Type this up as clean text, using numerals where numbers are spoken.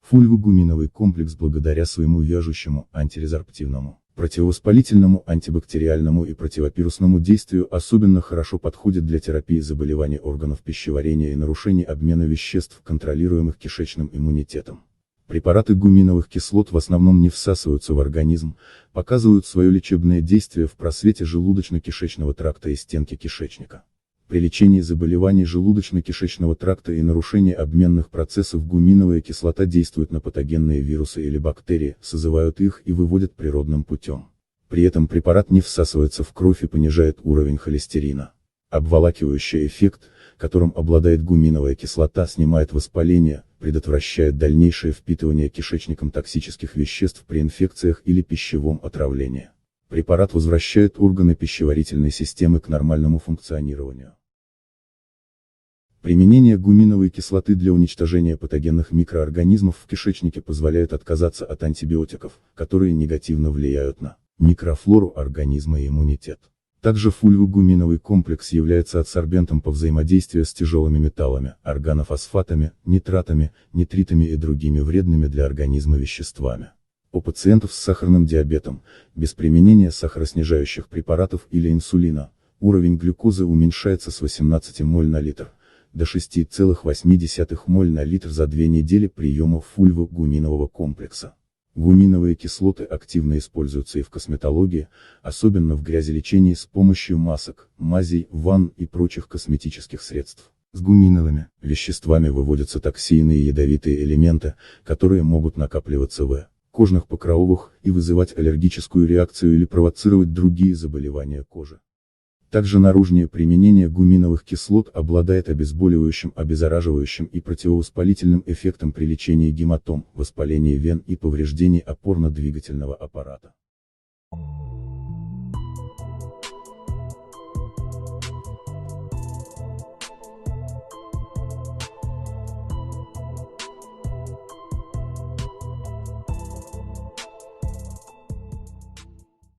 Фульвогуминовый комплекс благодаря своему вяжущему, антирезорптивному, противовоспалительному, антибактериальному и противовирусному действию особенно хорошо подходит для терапии заболеваний органов пищеварения и нарушений обмена веществ, контролируемых кишечным иммунитетом. Препараты гуминовых кислот в основном не всасываются в организм, показывают свое лечебное действие в просвете желудочно-кишечного тракта и стенки кишечника. При лечении заболеваний желудочно-кишечного тракта и нарушении обменных процессов гуминовая кислота действует на патогенные вирусы или бактерии, созывают их и выводят природным путем. При этом препарат не всасывается в кровь и понижает уровень холестерина. Обволакивающий эффект, которым обладает гуминовая кислота, снимает воспаление, предотвращает дальнейшее впитывание кишечником токсических веществ при инфекциях или пищевом отравлении. Препарат возвращает органы пищеварительной системы к нормальному функционированию. Применение гуминовой кислоты для уничтожения патогенных микроорганизмов в кишечнике позволяет отказаться от антибиотиков, которые негативно влияют на микрофлору организма и иммунитет. Также фульвогуминовый комплекс является адсорбентом по взаимодействию с тяжелыми металлами, органофосфатами, нитратами, нитритами и другими вредными для организма веществами. У пациентов с сахарным диабетом, без применения сахароснижающих препаратов или инсулина, уровень глюкозы уменьшается с 18 моль на литр до 6,8 моль на литр за 2 недели приема фульвогуминового комплекса. Гуминовые кислоты активно используются и в косметологии, особенно в грязелечении с помощью масок, мазей, ванн и прочих косметических средств. С гуминовыми веществами выводятся токсины и ядовитые элементы, которые могут накапливаться в кожных покровах и вызывать аллергическую реакцию или провоцировать другие заболевания кожи. Также наружное применение гуминовых кислот обладает обезболивающим, обеззараживающим и противовоспалительным эффектом при лечении гематом, воспалении вен и повреждении опорно-двигательного аппарата.